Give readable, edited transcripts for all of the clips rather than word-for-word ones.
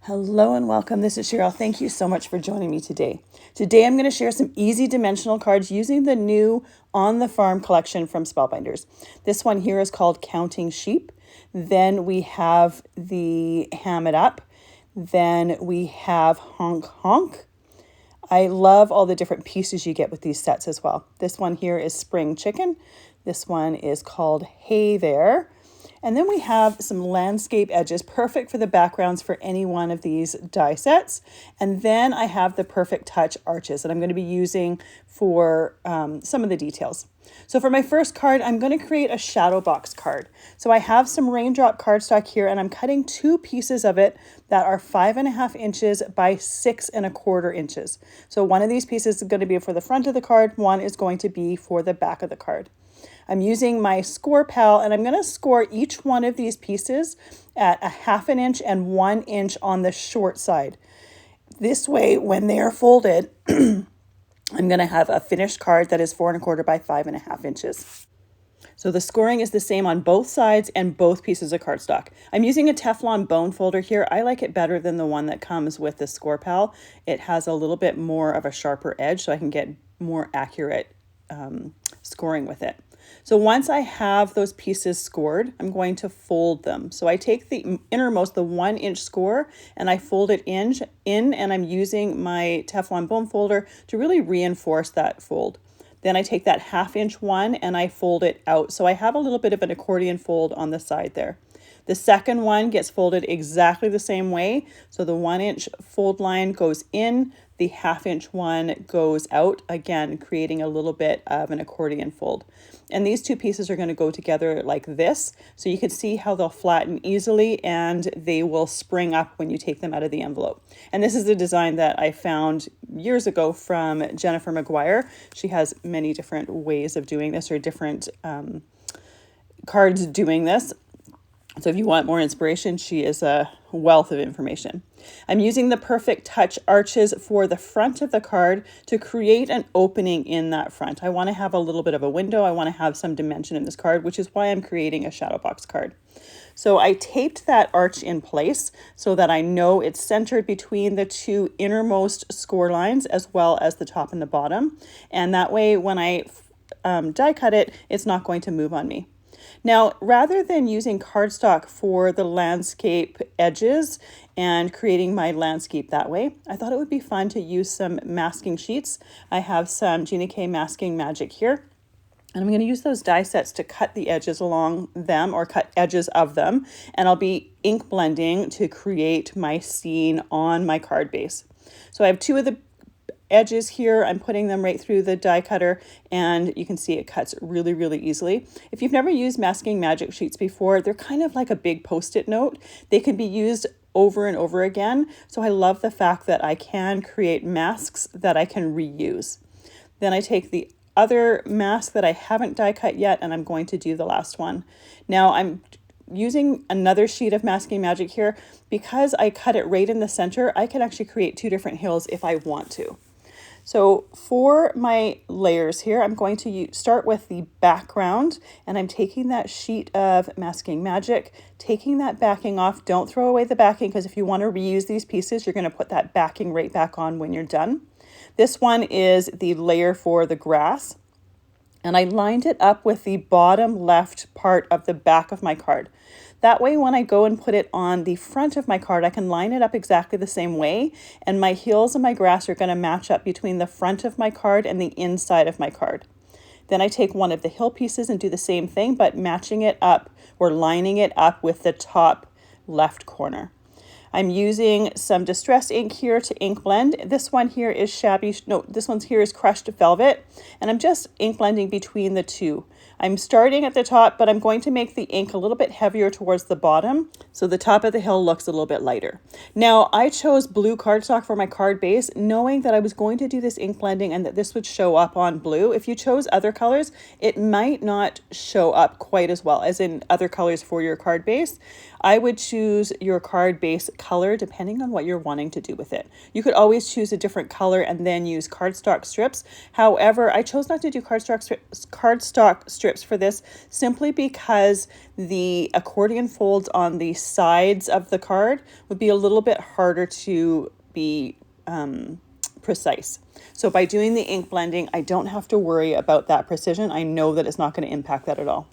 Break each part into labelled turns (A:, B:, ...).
A: Hello and welcome. This is Cheryl. Thank you so much for joining me today. Today I'm going to share some easy dimensional cards using the new On the Farm collection from Spellbinders. This one here is called Counting Sheep. Then we have the Ham It Up. Then we have Honk Honk. I love all the different pieces you get with these sets as well. This one here is Spring Chicken. This one is called Hey There. And then we have some landscape edges, perfect for the backgrounds for any one of these die sets. And then I have the Perfect Touch arches that I'm going to be using for some of the details. So for my first card, I'm going to create a shadow box card. So I have some raindrop cardstock here, and I'm cutting two pieces of it that are 5.5 inches by 6.25 inches. So one of these pieces is going to be for the front of the card. One is going to be for the back of the card. I'm using my score pal, and I'm going to score each one of these pieces at 1/2 inch and 1 inch on the short side. This way, when they are folded, I'm going to have a finished card that is 4.25 by 5.5 inches. So the scoring is the same on both sides and both pieces of cardstock. I'm using a Teflon bone folder here. I like it better than the one that comes with the score pal. It has a little bit more of a sharper edge, so I can get more accurate scoring with it. So once I have those pieces scored, I'm going to fold them. So I take the innermost, the 1 inch score, and I fold it in, and I'm using my Teflon bone folder to really reinforce that fold. Then I take that 1/2 inch one and I fold it out. So I have a little bit of an accordion fold on the side there. The second one gets folded exactly the same way. So the 1 inch fold line goes in, the 1/2 inch one goes out, again, creating a little bit of an accordion fold. And these two pieces are going to go together like this. So you can see how they'll flatten easily and they will spring up when you take them out of the envelope. And this is a design that I found years ago from Jennifer McGuire. She has many different ways of doing this, or different cards doing this. So if you want more inspiration, she is a wealth of information. I'm using the Perfect Touch arches for the front of the card to create an opening in that front. I want to have a little bit of a window. I want to have some dimension in this card, which is why I'm creating a shadow box card. So I taped that arch in place so that I know it's centered between the two innermost score lines as well as the top and the bottom. And that way, when I die cut it, it's not going to move on me. Now, rather than using cardstock for the landscape edges and creating my landscape that way, I thought it would be fun to use some masking sheets. I have some Gina K Masking Magic here, and I'm going to use those die sets to cut the edges along them, or cut edges of them, and I'll be ink blending to create my scene on my card base. So I have two of the edges here. I'm putting them right through the die cutter, and you can see it cuts really, really easily. If you've never used masking magic sheets before, they're kind of like a big post-it note. They can be used over and over again. So I love the fact that I can create masks that I can reuse. Then I take the other mask that I haven't die cut yet, and I'm going to do the last one. Now I'm using another sheet of masking magic here. Because I cut it right in the center, I can actually create two different hills if I want to. So for my layers here, I'm going to start with the background, and I'm taking that sheet of Masking Magic, taking that backing off. Don't throw away the backing, because if you want to reuse these pieces, you're going to put that backing right back on when you're done. This one is the layer for the grass, and I lined it up with the bottom left part of the back of my card. That way, when I go and put it on the front of my card, I can line it up exactly the same way, and my hills and my grass are going to match up between the front of my card and the inside of my card. Then I take one of the hill pieces and do the same thing, but matching it up or lining it up with the top left corner. I'm using some distress ink here to ink blend. This one here is this one here is crushed velvet, and I'm just ink blending between the two. I'm starting at the top, but I'm going to make the ink a little bit heavier towards the bottom, so the top of the hill looks a little bit lighter. Now, I chose blue cardstock for my card base, knowing that I was going to do this ink blending and that this would show up on blue. If you chose other colors, it might not show up quite as well as in other colors for your card base. I would choose your card base color depending on what you're wanting to do with it. You could always choose a different color and then use cardstock strips. However, I chose not to do cardstock strips for this simply because the accordion folds on the sides of the card would be a little bit harder to be precise. So by doing the ink blending, I don't have to worry about that precision. I know that it's not going to impact that at all.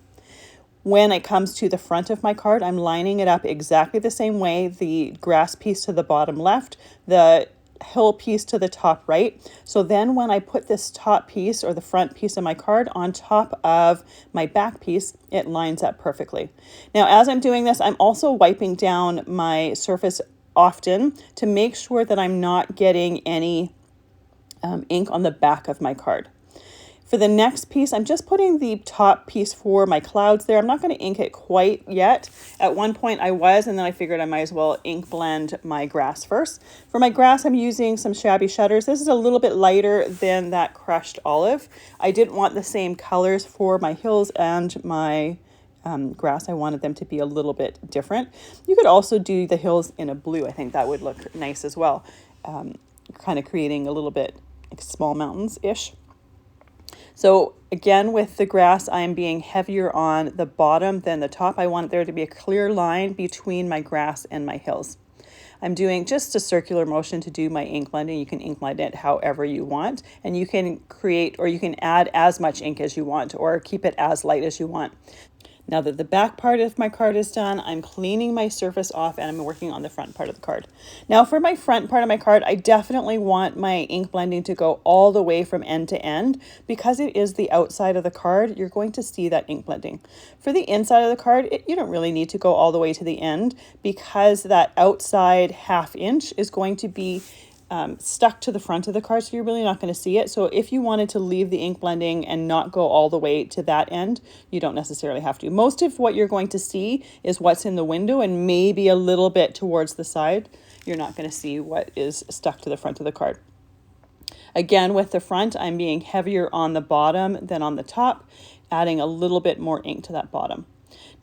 A: When it comes to the front of my card, I'm lining it up exactly the same way, the grass piece to the bottom left, the hill piece to the top right. So then when I put this top piece or the front piece of my card on top of my back piece, it lines up perfectly. Now, as I'm doing this, I'm also wiping down my surface often to make sure that I'm not getting any ink on the back of my card. For the next piece, I'm just putting the top piece for my clouds there. I'm not going to ink it quite yet. At one point I was, and then I figured I might as well ink blend my grass first. For my grass, I'm using some Shabby Shutters. This is a little bit lighter than that crushed olive. I didn't want the same colors for my hills and my grass. I wanted them to be a little bit different. You could also do the hills in a blue. I think that would look nice as well. Kind of creating a little bit like small mountains-ish. So again, with the grass, I'm being heavier on the bottom than the top. I want there to be a clear line between my grass and my hills. I'm doing just a circular motion to do my ink blending. You can ink blend it however you want, and you can create or you can add as much ink as you want or keep it as light as you want. Now that the back part of my card is done, I'm cleaning my surface off and I'm working on the front part of the card. Now for my front part of my card, I definitely want my ink blending to go all the way from end to end. Because it is the outside of the card, you're going to see that ink blending. For the inside of the card, you don't really need to go all the way to the end because that outside ½ inch is going to be stuck to the front of the card, so you're really not going to see it. So if you wanted to leave the ink blending and not go all the way to that end, you don't necessarily have to. Most of what you're going to see is what's in the window and maybe a little bit towards the side. You're not going to see what is stuck to the front of the card. Again, with the front, I'm being heavier on the bottom than on the top, adding a little bit more ink to that bottom.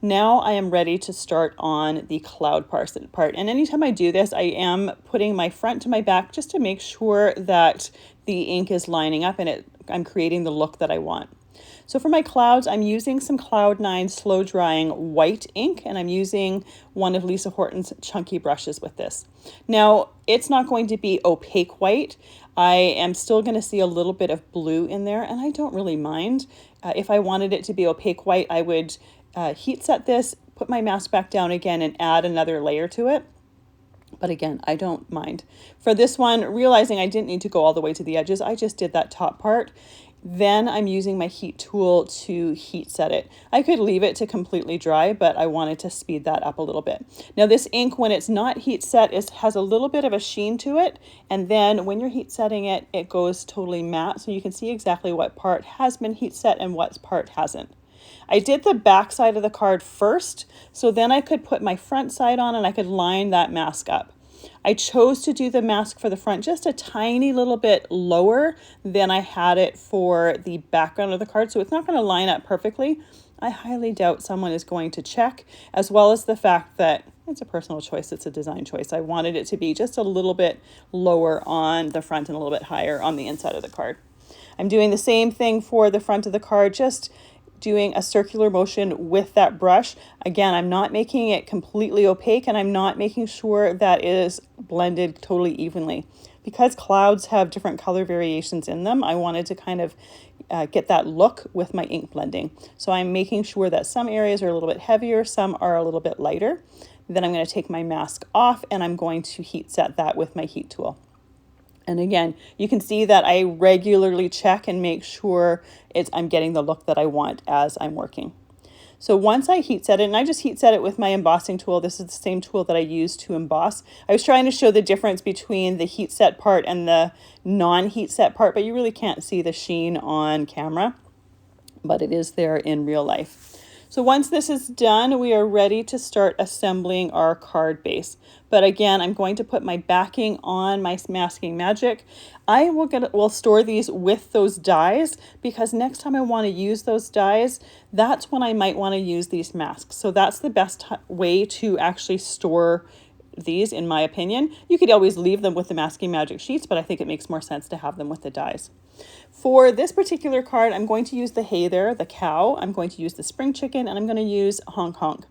A: Now I am ready to start on the cloud part. And anytime I do this, I am putting my front to my back just to make sure that the ink is lining up and I'm creating the look that I want. So for my clouds, I'm using some Cloud9 slow drying white ink, and I'm using one of Lisa Horton's chunky brushes with this. Now, it's not going to be opaque white. I am still going to see a little bit of blue in there, and I don't really mind. If I wanted it to be opaque white, I would heat set this, put my mask back down again, and add another layer to it. But again, I don't mind. For this one, realizing I didn't need to go all the way to the edges, I just did that top part. Then I'm using my heat tool to heat set it. I could leave it to completely dry, but I wanted to speed that up a little bit. Now this ink, when it's not heat set, has a little bit of a sheen to it. And then when you're heat setting it, it goes totally matte. So you can see exactly what part has been heat set and what part hasn't. I did the back side of the card first, so then I could put my front side on and I could line that mask up. I chose to do the mask for the front just a tiny little bit lower than I had it for the background of the card, so it's not going to line up perfectly. I highly doubt someone is going to check, as well as the fact that it's a personal choice, it's a design choice. I wanted it to be just a little bit lower on the front and a little bit higher on the inside of the card. I'm doing the same thing for the front of the card, just doing a circular motion with that brush. Again, I'm not making it completely opaque, and I'm not making sure that it is blended totally evenly. Because clouds have different color variations in them, I wanted to kind of get that look with my ink blending. So I'm making sure that some areas are a little bit heavier, some are a little bit lighter. Then I'm going to take my mask off and I'm going to heat set that with my heat tool. And again, you can see that I regularly check and make sure I'm getting the look that I want as I'm working. So once I heat set it, and I just heat set it with my embossing tool. This is the same tool that I use to emboss. I was trying to show the difference between the heat set part and the non-heat set part, but you really can't see the sheen on camera, but it is there in real life. So once this is done, we are ready to start assembling our card base. But again, I'm going to put my backing on my Masking Magic. I will store these with those dies, because next time I want to use those dies, that's when I might want to use these masks. So that's the best way to actually store these, in my opinion. You could always leave them with the Masking Magic sheets, but I think it makes more sense to have them with the dies. For this particular card, I'm going to use the Hey There, the cow. I'm going to use the spring chicken, and I'm going to use Honk Honk.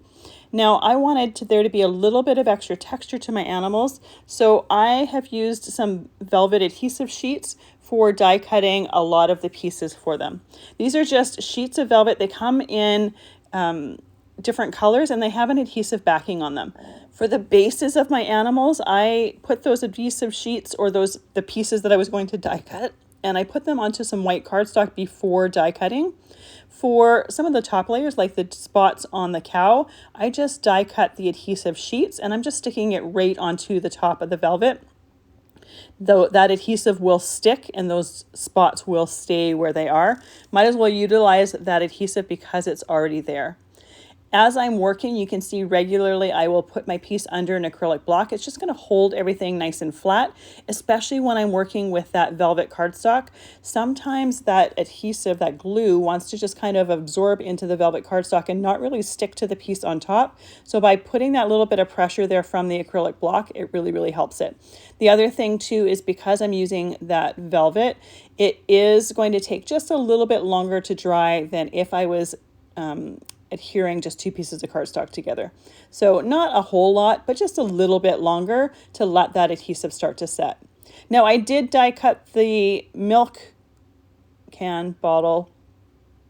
A: Now, I wanted there to be a little bit of extra texture to my animals, so I have used some velvet adhesive sheets for die cutting a lot of the pieces for them. These are just sheets of velvet. They come in different colors and they have an adhesive backing on them. For the bases of my animals, I put those adhesive sheets, or the pieces that I was going to die cut, and I put them onto some white cardstock before die cutting. For some of the top layers, like the spots on the cow, I just die cut the adhesive sheets, and I'm just sticking it right onto the top of the velvet. Though that adhesive will stick and those spots will stay where they are. Might as well utilize that adhesive because it's already there. As I'm working, you can see regularly I will put my piece under an acrylic block. It's just going to hold everything nice and flat, especially when I'm working with that velvet cardstock. Sometimes that adhesive, that glue, wants to just kind of absorb into the velvet cardstock and not really stick to the piece on top. So by putting that little bit of pressure there from the acrylic block, it really, really helps it. The other thing too is because I'm using that velvet, it is going to take just a little bit longer to dry than if I was adhering just two pieces of cardstock together. So not a whole lot, but just a little bit longer to let that adhesive start to set. Now I did die cut the milk can bottle,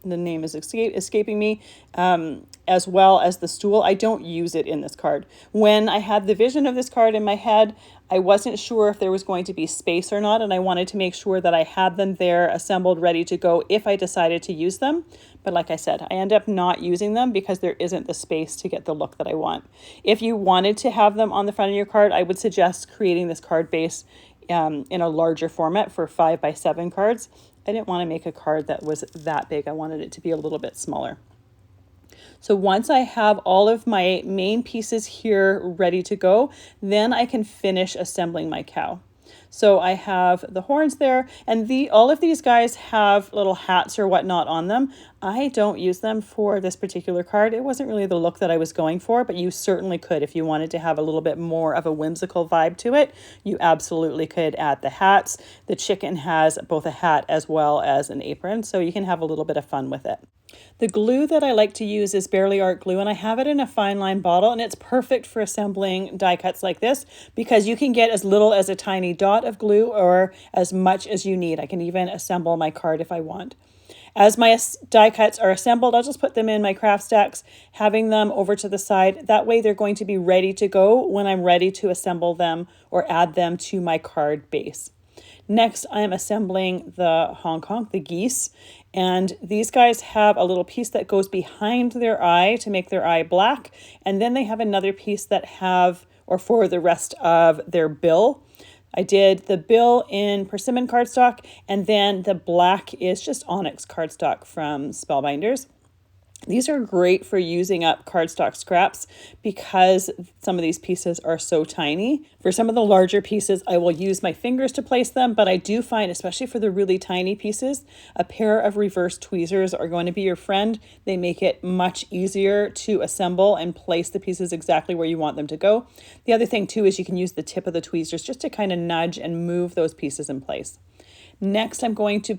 A: the name is escaping me, as well as the stool. I don't use it in this card. When I had the vision of this card in my head, I wasn't sure if there was going to be space or not, and I wanted to make sure that I had them there assembled, ready to go if I decided to use them. But like I said, I end up not using them because there isn't the space to get the look that I want. If you wanted to have them on the front of your card, I would suggest creating this card base in a larger format for 5x7 cards. I didn't want to make a card that was that big. I wanted it to be a little bit smaller. So once I have all of my main pieces here ready to go, then I can finish assembling my cow. So I have the horns there, and all of these guys have little hats or whatnot on them. I don't use them for this particular card. It wasn't really the look that I was going for, but you certainly could. If you wanted to have a little bit more of a whimsical vibe to it, you absolutely could add the hats. The chicken has both a hat as well as an apron, so you can have a little bit of fun with it. The glue that I like to use is Barely Art glue, and I have it in a fine line bottle, and it's perfect for assembling die cuts like this because you can get as little as a tiny dot of glue or as much as you need. I can even assemble my card if I want. As my die cuts are assembled, I'll just put them in my craft stacks, having them over to the side. That way they're going to be ready to go when I'm ready to assemble them or add them to my card base. Next, I'm assembling the Honk Honk, the geese, and these guys have a little piece that goes behind their eye to make their eye black, and then they have another piece that for the rest of their bill. I did the bill in Persimmon Cardstock, and then the black is just Onyx Cardstock from Spellbinders. These are great for using up cardstock scraps because some of these pieces are so tiny. For some of the larger pieces, I will use my fingers to place them, but I do find, especially for the really tiny pieces, a pair of reverse tweezers are going to be your friend. They make it much easier to assemble and place the pieces exactly where you want them to go. The other thing too is you can use the tip of the tweezers just to kind of nudge and move those pieces in place. Next, I'm going to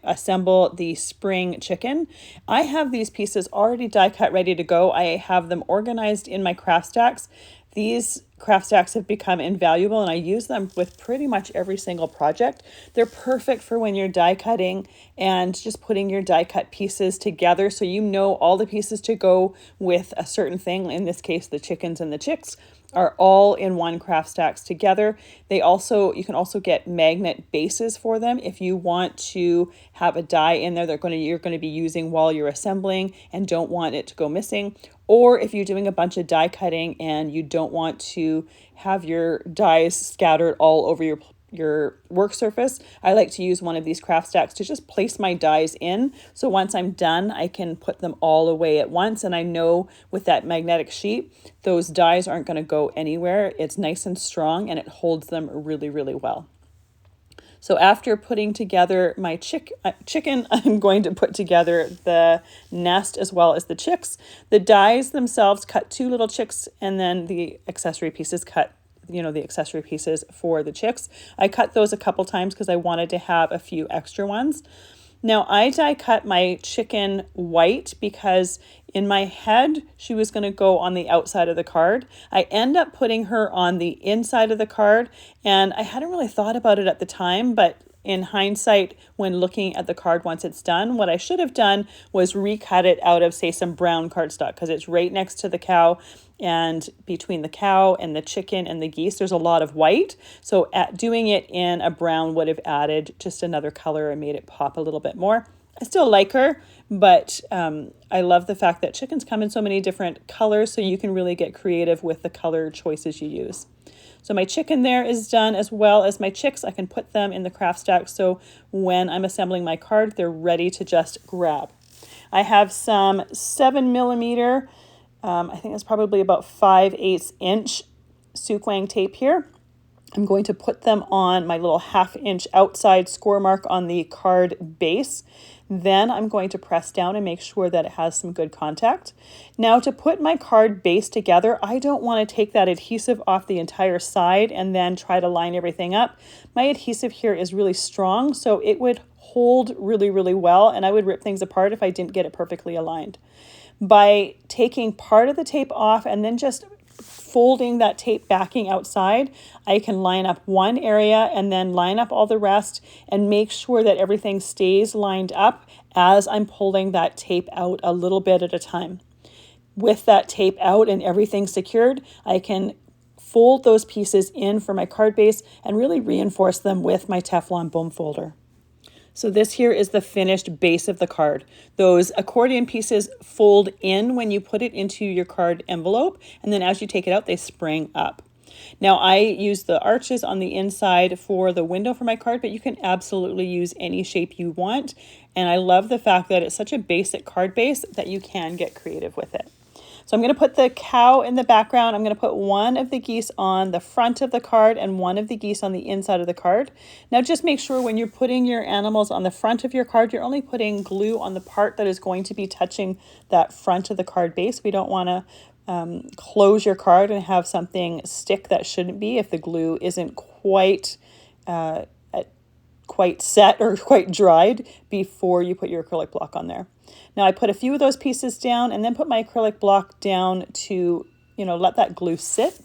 A: assemble the spring chicken. I have these pieces already die cut, ready to go. I have them organized in my craft stacks. These craft stacks have become invaluable, and I use them with pretty much every single project. They're perfect for when you're die cutting and just putting your die cut pieces together so you know all the pieces to go with a certain thing. In this case, the chickens and the chicks are all in one craft stacks together. You can also get magnet bases for them if you want to have a die in there you're going to be using while you're assembling and don't want it to go missing. Or if you're doing a bunch of die cutting and you don't want to have your dies scattered all over your work surface, I like to use one of these craft stacks to just place my dies in. So once I'm done, I can put them all away at once. And I know with that magnetic sheet, those dies aren't going to go anywhere. It's nice and strong and it holds them really, really well. So after putting together my chicken, I'm going to put together the nest as well as the chicks. The dies themselves cut 2 little chicks, and then the accessory pieces cut, the accessory pieces for the chicks. I cut those a couple times because I wanted to have a few extra ones. Now I die cut my chicken white because in my head, she was going to go on the outside of the card. I end up putting her on the inside of the card, and I hadn't really thought about it at the time, but in hindsight, when looking at the card once it's done, what I should have done was recut it out of, say, some brown cardstock, because it's right next to the cow, and between the cow and the chicken and the geese, there's a lot of white. So doing it in a brown would have added just another color and made it pop a little bit more. I still like her, but I love the fact that chickens come in so many different colors, so you can really get creative with the color choices you use. So my chicken there is done, as well as my chicks. I can put them in the craft stack, so when I'm assembling my card, they're ready to just grab. I have some 7mm, I think it's probably about 5/8 inch Suquang tape here. I'm going to put them on my little 1/2 inch outside score mark on the card base. Then I'm going to press down and make sure that it has some good contact. Now, to put my card base together, I don't want to take that adhesive off the entire side and then try to line everything up. My adhesive here is really strong, so it would hold really, really well, and I would rip things apart if I didn't get it perfectly aligned. By taking part of the tape off and then just folding that tape backing outside, I can line up one area and then line up all the rest and make sure that everything stays lined up as I'm pulling that tape out a little bit at a time. With that tape out and everything secured, I can fold those pieces in for my card base and really reinforce them with my Teflon boom folder. So this here is the finished base of the card. Those accordion pieces fold in when you put it into your card envelope, and then as you take it out, they spring up. Now I use the arches on the inside for the window for my card, but you can absolutely use any shape you want. And I love the fact that it's such a basic card base that you can get creative with it. So I'm going to put the cow in the background. I'm going to put one of the geese on the front of the card and one of the geese on the inside of the card. Now just make sure when you're putting your animals on the front of your card, you're only putting glue on the part that is going to be touching that front of the card base. We don't want to close your card and have something stick that shouldn't be if the glue isn't quite set or quite dried before you put your acrylic block on there. Now I put a few of those pieces down and then put my acrylic block down to, let that glue sit.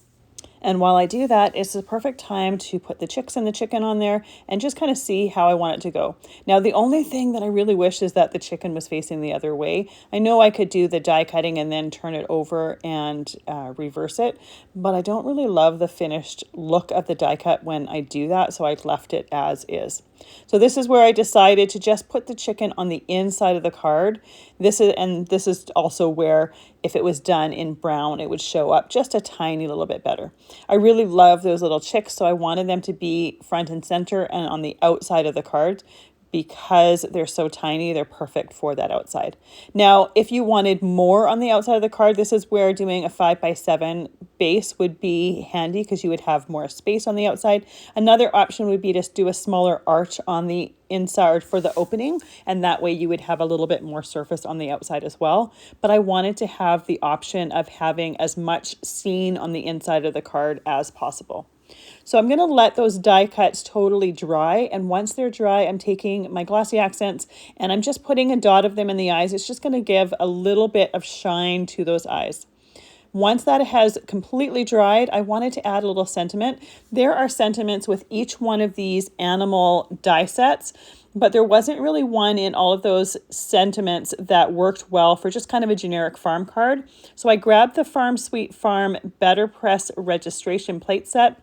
A: And while I do that, it's the perfect time to put the chicks and the chicken on there and just kind of see how I want it to go. Now, the only thing that I really wish is that the chicken was facing the other way. I know I could do the die cutting and then turn it over and reverse it, but I don't really love the finished look of the die cut when I do that, so I left it as is. So this is where I decided to just put the chicken on the inside of the card. This is also where, if it was done in brown, it would show up just a tiny little bit better. I really love those little chicks, so I wanted them to be front and center and on the outside of the card. Because they're so tiny, they're perfect for that outside. Now, if you wanted more on the outside of the card, this is where doing a 5x7 base would be handy because you would have more space on the outside. Another option would be to do a smaller arch on the inside for the opening, and that way you would have a little bit more surface on the outside as well. But I wanted to have the option of having as much seen on the inside of the card as possible. So I'm going to let those die cuts totally dry, and once they're dry, I'm taking my glossy accents and I'm just putting a dot of them in the eyes. It's just going to give a little bit of shine to those eyes. Once that has completely dried, I wanted to add a little sentiment. There are sentiments with each one of these animal die sets, but there wasn't really one in all of those sentiments that worked well for just kind of a generic farm card. So I grabbed the Farm Sweet Farm BetterPress registration plate set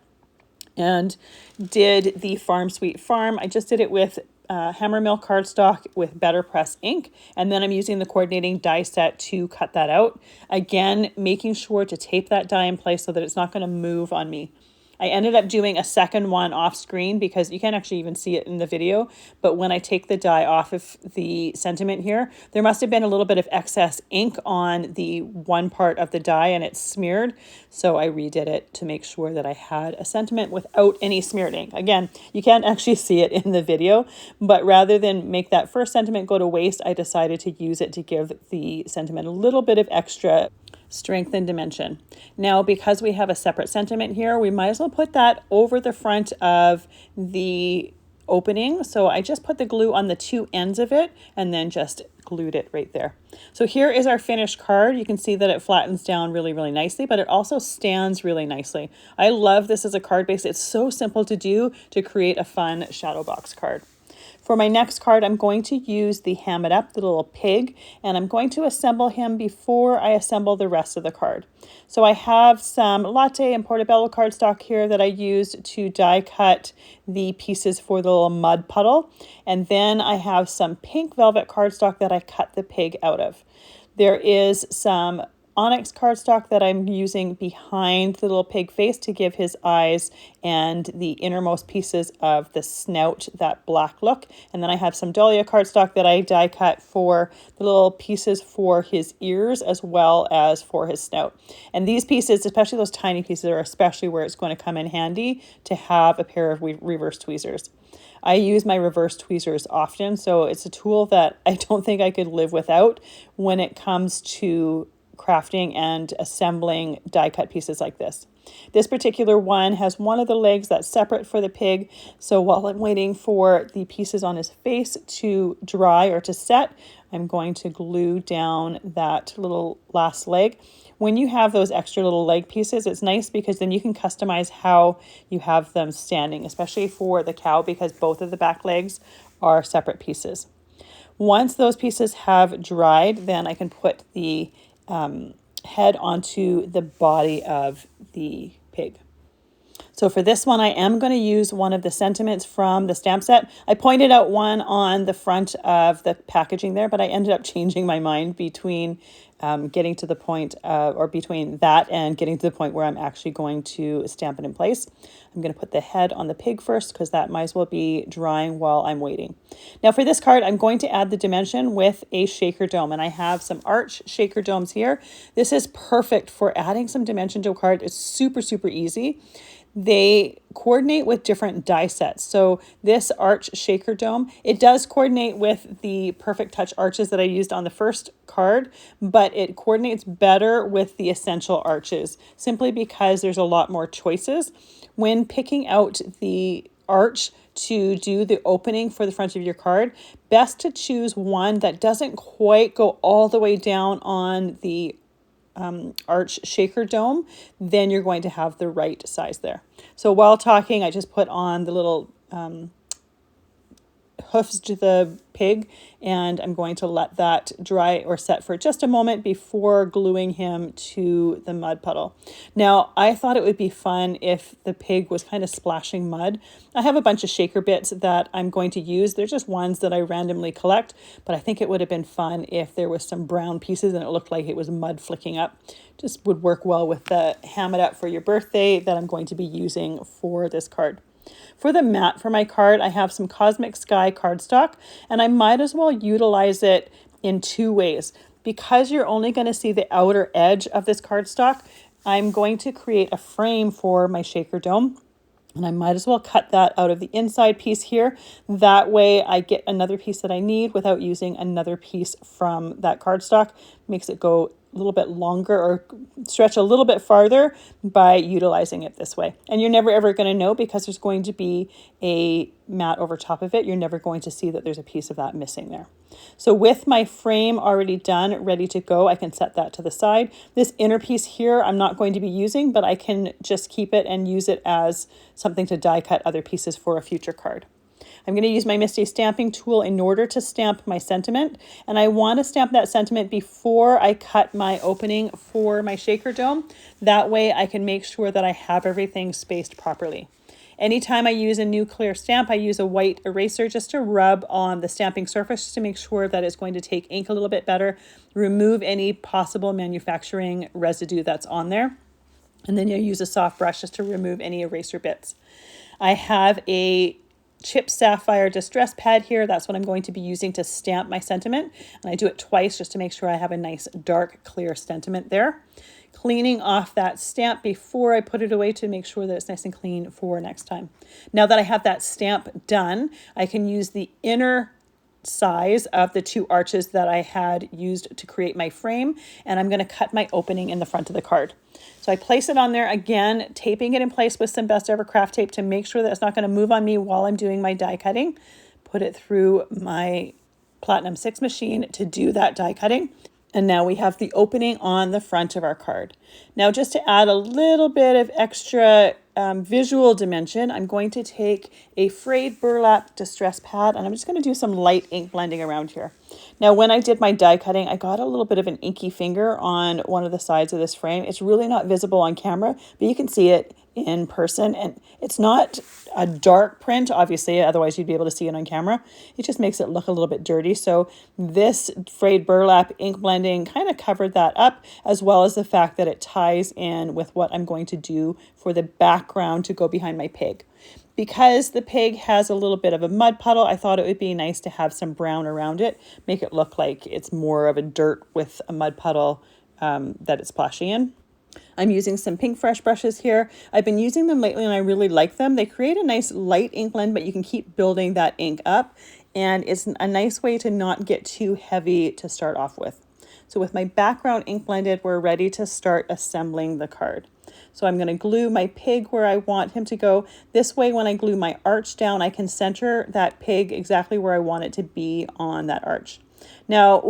A: and did the Farm Sweet Farm. I just did it with Hammermill cardstock with BetterPress ink, and then I'm using the coordinating die set to cut that out. Again, making sure to tape that die in place so that it's not going to move on me. I ended up doing a second one off screen because you can't actually even see it in the video. But when I take the die off of the sentiment here, there must have been a little bit of excess ink on the one part of the die and it's smeared. So I redid it to make sure that I had a sentiment without any smeared ink. Again, you can't actually see it in the video, but rather than make that first sentiment go to waste, I decided to use it to give the sentiment a little bit of extra strength and dimension. Now, because we have a separate sentiment here, we might as well put that over the front of the opening. So I just put the glue on the two ends of it and then just glued it right there. So here is our finished card. You can see that it flattens down really, really nicely, but it also stands really nicely. I love this as a card base. It's so simple to do to create a fun shadow box card. For my next card, I'm going to use the Ham It Up, the little pig, and I'm going to assemble him before I assemble the rest of the card. So I have some Latte and Portobello cardstock here that I used to die cut the pieces for the little mud puddle. And then I have some pink velvet cardstock that I cut the pig out of. There is some Onyx cardstock that I'm using behind the little pig face to give his eyes and the innermost pieces of the snout that black look. And then I have some Dahlia cardstock that I die cut for the little pieces for his ears as well as for his snout. And these pieces, especially those tiny pieces, are especially where it's going to come in handy to have a pair of reverse tweezers. I use my reverse tweezers often, so it's a tool that I don't think I could live without when it comes to crafting and assembling die cut pieces like this. This particular one has one of the legs that's separate for the pig. So while I'm waiting for the pieces on his face to dry or to set, I'm going to glue down that little last leg. When you have those extra little leg pieces, it's nice because then you can customize how you have them standing, especially for the cow, because both of the back legs are separate pieces. Once those pieces have dried, then I can put the head onto the body of the pig. So for this one, I am going to use one of the sentiments from the stamp set. I pointed out one on the front of the packaging there, but I ended up changing my mind between getting to the point or between that and getting to the point where I'm actually going to stamp it in place. I'm going to put the head on the pig first because that might as well be drying while I'm waiting. Now for this card, I'm going to add the dimension with a shaker dome, and I have some arch shaker domes here. This is perfect for adding some dimension to a card. It's super, super easy. They coordinate with different die sets. So this arch shaker dome, it does coordinate with the Perfect Touch arches that I used on the first card, but it coordinates better with the essential arches simply because there's a lot more choices. When picking out the arch to do the opening for the front of your card, best to choose one that doesn't quite go all the way down on the arch shaker dome, then you're going to have the right size there. So while talking, I just put on the little hoofs to the pig, and I'm going to let that dry or set for just a moment before gluing him to the mud puddle. Now, I thought it would be fun if the pig was kind of splashing mud. I have a bunch of shaker bits that I'm going to use. They're just ones that I randomly collect, but I think it would have been fun if there was some brown pieces and it looked like it was mud flicking up. Just would work well with the Ham It Up for Your Birthday that I'm going to be using for this card. For the mat for my card, I have some Cosmic Sky Cardstock, and I might as well utilize it in two ways. Because you're only going to see the outer edge of this cardstock, I'm going to create a frame for my shaker dome. And I might as well cut that out of the inside piece here. That way I get another piece that I need without using another piece from that cardstock. Makes it go a little bit longer or stretch a little bit farther by utilizing it this way. And you're never ever going to know because there's going to be a mat over top of it. You're never going to see that there's a piece of that missing there. So with my frame already done, ready to go, I can set that to the side. This inner piece here, I'm not going to be using, but I can just keep it and use it as something to die cut other pieces for a future card. I'm going to use my Misty stamping tool in order to stamp my sentiment, and I want to stamp that sentiment before I cut my opening for my shaker dome. That way I can make sure that I have everything spaced properly. Anytime I use a new clear stamp, I use a white eraser just to rub on the stamping surface just to make sure that it's going to take ink a little bit better, remove any possible manufacturing residue that's on there. And then you'll use a soft brush just to remove any eraser bits. I have a Chip Sapphire Distress Pad here. That's what I'm going to be using to stamp my sentiment. And I do it twice just to make sure I have a nice dark clear sentiment there. Cleaning off that stamp before I put it away to make sure that it's nice and clean for next time. Now that I have that stamp done, I can use the inner size of the two arches that I had used to create my frame, and I'm going to cut my opening in the front of the card. So I place it on there again, taping it in place with some Best Ever Craft tape to make sure that it's not going to move on me while I'm doing my die cutting. Put it through my Platinum 6 machine to do that die cutting. And now we have the opening on the front of our card. Now, just to add a little bit of extra visual dimension, I'm going to take a frayed burlap distress pad and I'm just going to do some light ink blending around here. Now, when I did my die cutting, I got a little bit of an inky finger on one of the sides of this frame. It's really not visible on camera, but you can see it in person, and it's not a dark print, obviously, otherwise you'd be able to see it on camera. It just makes it look a little bit dirty. So this frayed burlap ink blending kind of covered that up, as well as the fact that it ties in with what I'm going to do for the background to go behind my pig. Because the pig has a little bit of a mud puddle, I thought it would be nice to have some brown around it, make it look like it's more of a dirt with a mud puddle that it's splashing in. I'm using some Pink Fresh brushes here. I've been using them lately and I really like them. They create a nice light ink blend, but you can keep building that ink up. And it's a nice way to not get too heavy to start off with. So with my background ink blended, we're ready to start assembling the card. So I'm going to glue my pig where I want him to go. This way, when I glue my arch down, I can center that pig exactly where I want it to be on that arch. Now,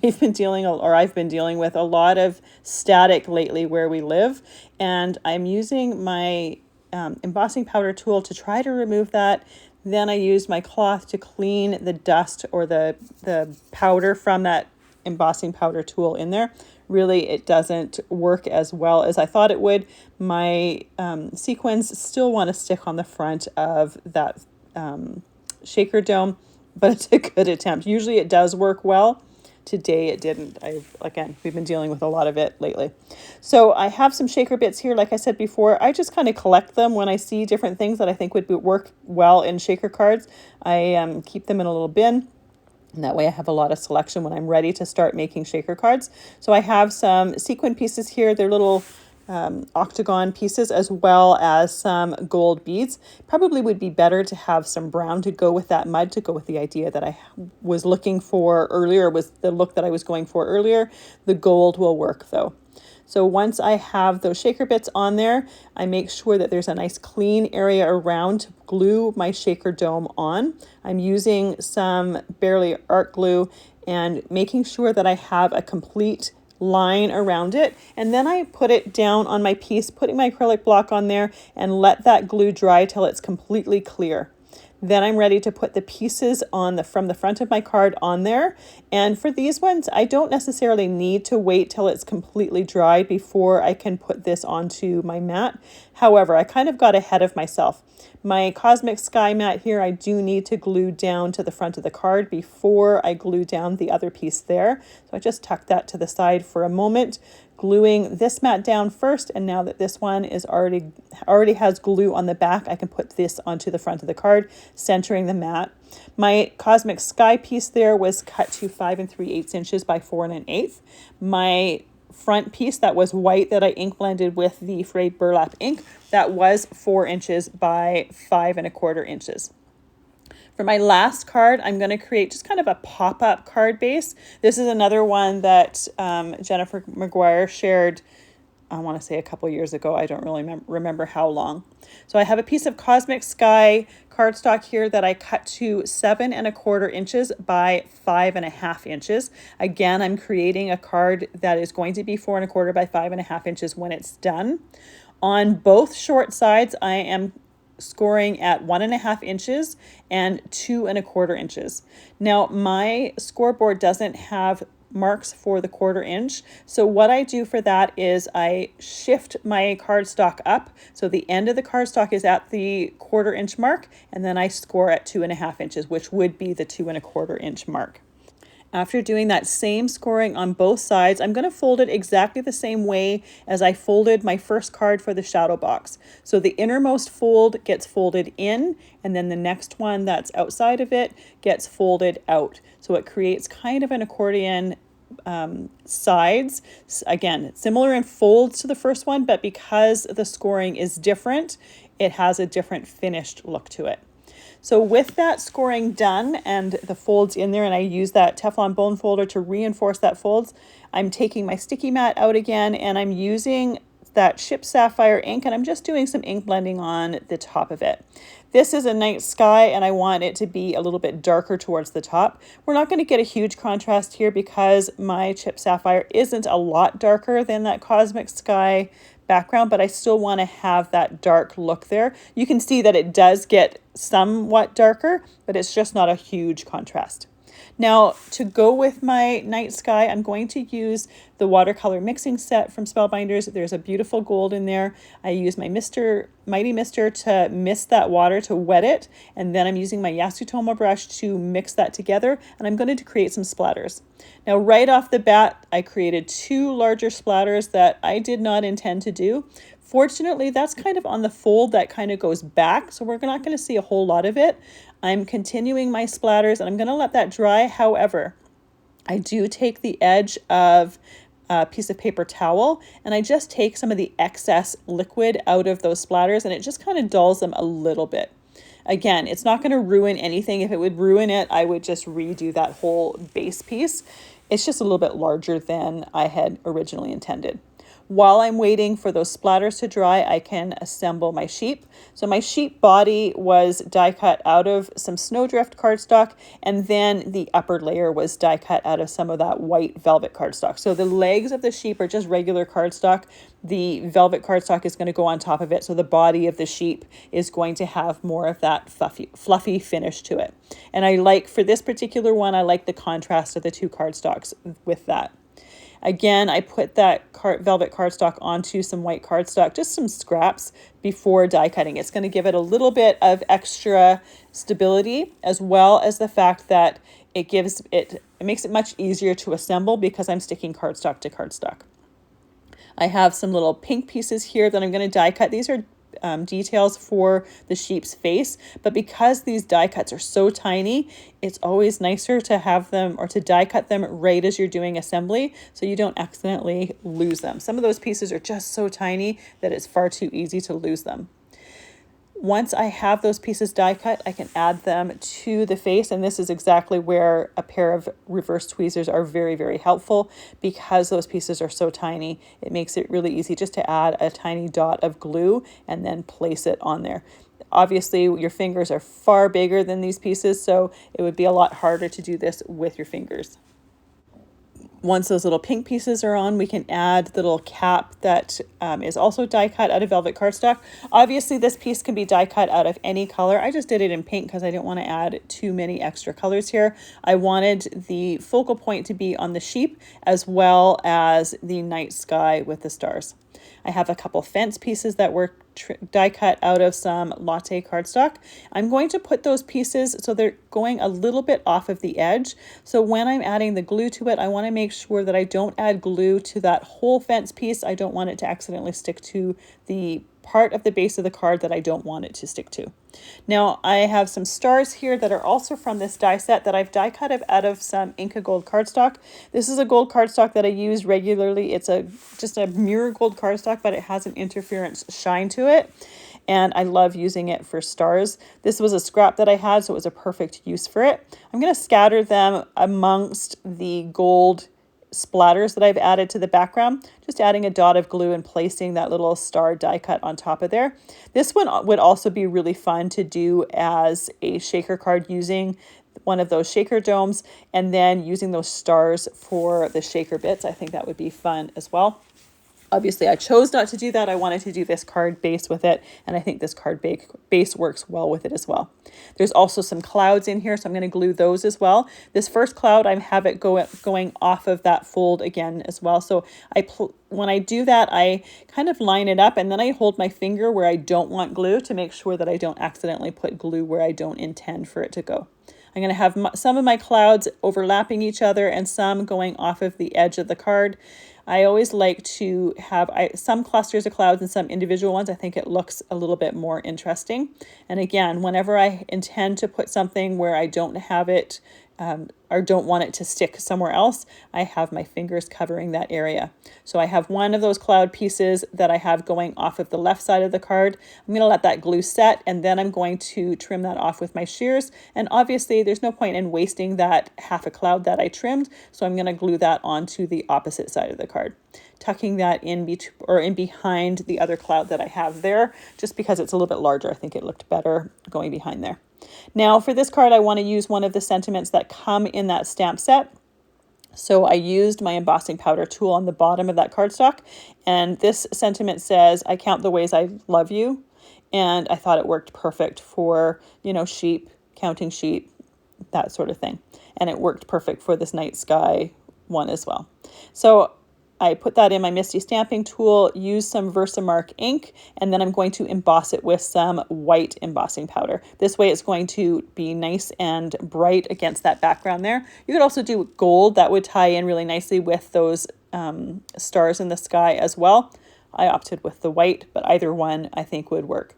A: I've been dealing with a lot of static lately where we live, and I'm using my embossing powder tool to try to remove that. Then I use my cloth to clean the dust or the powder from that embossing powder tool in there. Really, it doesn't work as well as I thought it would. My sequins still want to stick on the front of that shaker dome, but it's a good attempt. Usually it does work well. Today it didn't. We've been dealing with a lot of it lately. So I have some shaker bits here. Like I said before, I just kind of collect them when I see different things that I think would work well in shaker cards. I keep them in a little bin. And that way I have a lot of selection when I'm ready to start making shaker cards. So I have some sequin pieces here. They're little octagon pieces, as well as some gold beads. Probably would be better to have some brown to go with that mud, to go with the idea that I was looking for earlier, was the look that I was going for earlier. The gold will work though. So once I have those shaker bits on there, I make sure that there's a nice clean area around to glue my shaker dome on. I'm using some Barely Art glue and making sure that I have a complete line around it. And then I put it down on my piece, putting my acrylic block on there and let that glue dry till it's completely clear. Then I'm ready to put the pieces from the front of my card on there. And for these ones, I don't necessarily need to wait till it's completely dry before I can put this onto my mat. However, I kind of got ahead of myself. My Cosmic Sky mat here, I do need to glue down to the front of the card before I glue down the other piece there. So I just tucked that to the side for a moment, gluing this mat down first, and now that this one is already has glue on the back, I can put this onto the front of the card, centering the mat. My Cosmic Sky piece there was cut to 5 3/8 inches by 4 1/8. My front piece that was white that I ink blended with the frayed burlap ink, that was 4 inches by 5 1/4 inches. For my last card, I'm going to create just kind of a pop-up card base. This is another one that Jennifer McGuire shared, I want to say a couple years ago. I don't really remember how long. So I have a piece of Cosmic Sky cardstock here that I cut to 7 1/4 inches by 5 1/2 inches. Again, I'm creating a card that is going to be 4 1/4 by 5 1/2 inches when it's done. On both short sides, I am scoring at 1 1/2 inches and 2 1/4 inches. Now my scoreboard doesn't have marks for the 1/4 inch. So what I do for that is I shift my cardstock up. So the end of the cardstock is at the 1/4 inch mark, and then I score at 2 1/2 inches, which would be the 2 1/4 inch mark. After doing that same scoring on both sides, I'm going to fold it exactly the same way as I folded my first card for the shadow box. So the innermost fold gets folded in, and then the next one that's outside of it gets folded out. So it creates kind of an accordion sides. Again, similar in folds to the first one, but because the scoring is different, it has a different finished look to it. So with that scoring done and the folds in there, and I use that Teflon bone folder to reinforce that folds, I'm taking my sticky mat out again, and I'm using that Ship Sapphire ink, and I'm just doing some ink blending on the top of it. This is a night sky, and I want it to be a little bit darker towards the top. We're not going to get a huge contrast here because my Chip Sapphire isn't a lot darker than that Cosmic Sky background, but I still want to have that dark look there. You can see that it does get somewhat darker, but it's just not a huge contrast. Now, to go with my night sky, I'm going to use the watercolor mixing set from Spellbinders. There's a beautiful gold in there. I use my Mighty Mister to mist that water to wet it, and then I'm using my Yasutoma brush to mix that together, and I'm going to create some splatters. Now, right off the bat, I created 2 larger splatters that I did not intend to do. Fortunately, that's kind of on the fold that kind of goes back, so we're not going to see a whole lot of it. I'm continuing my splatters, and I'm going to let that dry. However, I do take the edge of a piece of paper towel, and I just take some of the excess liquid out of those splatters, and it just kind of dulls them a little bit. Again, it's not going to ruin anything. If it would ruin it, I would just redo that whole base piece. It's just a little bit larger than I had originally intended. While I'm waiting for those splatters to dry, I can assemble my sheep. So my sheep body was die cut out of some Snowdrift cardstock, and then the upper layer was die cut out of some of that white velvet cardstock. So the legs of the sheep are just regular cardstock. The velvet cardstock is going to go on top of it, so the body of the sheep is going to have more of that fluffy finish to it. And I like, for this particular one, I like the contrast of the 2 cardstocks with that. Again, I put that velvet cardstock onto some white cardstock, just some scraps before die cutting. It's going to give it a little bit of extra stability, as well as the fact that it makes it much easier to assemble because I'm sticking cardstock to cardstock. I have some little pink pieces here that I'm going to die cut. These are details for the sheep's face, but because these die cuts are so tiny, it's always nicer to have them or to die cut them right as you're doing assembly so you don't accidentally lose them. Some of those pieces are just so tiny that it's far too easy to lose them. Once I have those pieces die cut, I can add them to the face, and this is exactly where a pair of reverse tweezers are very, very helpful because those pieces are so tiny. It makes it really easy just to add a tiny dot of glue and then place it on there. Obviously, your fingers are far bigger than these pieces, so it would be a lot harder to do this with your fingers. Once those little pink pieces are on, we can add the little cap that is also die cut out of velvet cardstock. Obviously, this piece can be die cut out of any color. I just did it in pink because I didn't want to add too many extra colors here. I wanted the focal point to be on the sheep as well as the night sky with the stars. I have a couple fence pieces that were die cut out of some Latte Cardstock. I'm going to put those pieces so they're going a little bit off of the edge. So when I'm adding the glue to it, I want to make sure that I don't add glue to that whole fence piece. I don't want it to accidentally stick to the part of the base of the card that I don't want it to stick to. Now I have some stars here that are also from this die set that I've die cut out of some Inca Gold cardstock. This is a gold cardstock that I use regularly. It's just a mirror gold cardstock, but it has an interference shine to it. And I love using it for stars. This was a scrap that I had, so it was a perfect use for it. I'm going to scatter them amongst the gold splatters that I've added to the background, just adding a dot of glue and placing that little star die cut on top of there. This one would also be really fun to do as a shaker card using one of those shaker domes and then using those stars for the shaker bits. I think that would be fun as well. Obviously, I chose not to do that. I wanted to do this card base with it, and I think this card base works well with it as well. There's also some clouds in here, so I'm going to glue those as well. This first cloud, I have it going off of that fold again as well. So when I do that, I kind of line it up, and then I hold my finger where I don't want glue to make sure that I don't accidentally put glue where I don't intend for it to go. I'm going to have some of my clouds overlapping each other and some going off of the edge of the card. I always like to have some clusters of clouds and some individual ones. I think it looks a little bit more interesting. And again, whenever I intend to put something where I don't have it or don't want it to stick somewhere else, I have my fingers covering that area. So I have one of those cloud pieces that I have going off of the left side of the card. I'm going to let that glue set, and then I'm going to trim that off with my shears. And obviously there's no point in wasting that half a cloud that I trimmed, so I'm going to glue that onto the opposite side of the card, tucking that in behind the other cloud that I have there, just because it's a little bit larger. I think it looked better going behind there. Now for this card, I want to use one of the sentiments that come in that stamp set. So I used my embossing powder tool on the bottom of that cardstock, and this sentiment says, "I count the ways I love you." And I thought it worked perfect for, sheep, counting sheep, that sort of thing. And it worked perfect for this night sky one as well. So I put that in my Misty stamping tool, use some Versamark ink, and then I'm going to emboss it with some white embossing powder. This way it's going to be nice and bright against that background there. You could also do gold. That would tie in really nicely with those stars in the sky as well. I opted with the white, but either one I think would work.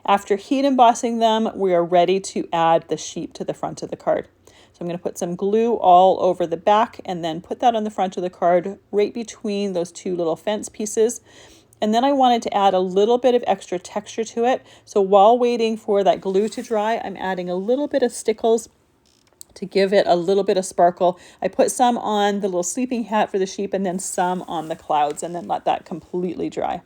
A: After heat embossing them, we are ready to add the sheep to the front of the card. So I'm going to put some glue all over the back and then put that on the front of the card right between those two little fence pieces. And then I wanted to add a little bit of extra texture to it. So while waiting for that glue to dry, I'm adding a little bit of stickles to give it a little bit of sparkle. I put some on the little sleeping hat for the sheep and then some on the clouds, and then let that completely dry.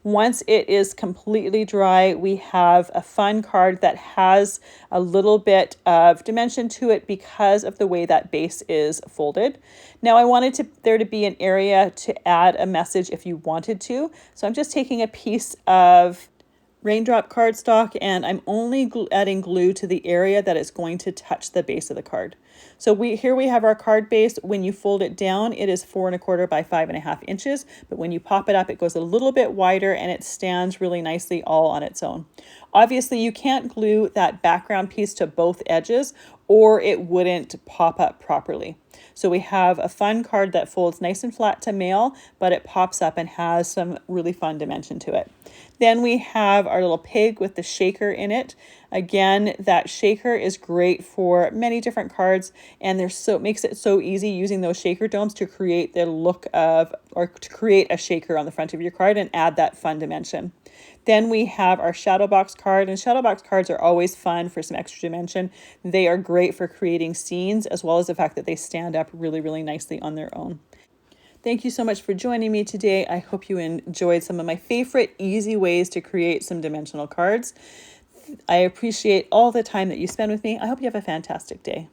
A: Once it is completely dry, we have a fun card that has a little bit of dimension to it because of the way that base is folded. Now I wanted there to be an area to add a message if you wanted to. So I'm just taking a piece of raindrop cardstock and I'm only adding glue to the area that is going to touch the base of the card. So here we have our card base. When you fold it down, it is 4 1/4 by 5 1/2 inches. But when you pop it up, it goes a little bit wider and it stands really nicely all on its own. Obviously, you can't glue that background piece to both edges or it wouldn't pop up properly. So we have a fun card that folds nice and flat to mail, but it pops up and has some really fun dimension to it. Then we have our little pig with the shaker in it. Again, that shaker is great for many different cards, and it makes it so easy using those shaker domes to create the look of, or to create a shaker on the front of your card and add that fun dimension. Then we have our shadow box card, and shadow box cards are always fun for some extra dimension. They are great for creating scenes, as well as the fact that they stand up really, really nicely on their own. Thank you so much for joining me today. I hope you enjoyed some of my favorite easy ways to create some dimensional cards. I appreciate all the time that you spend with me. I hope you have a fantastic day.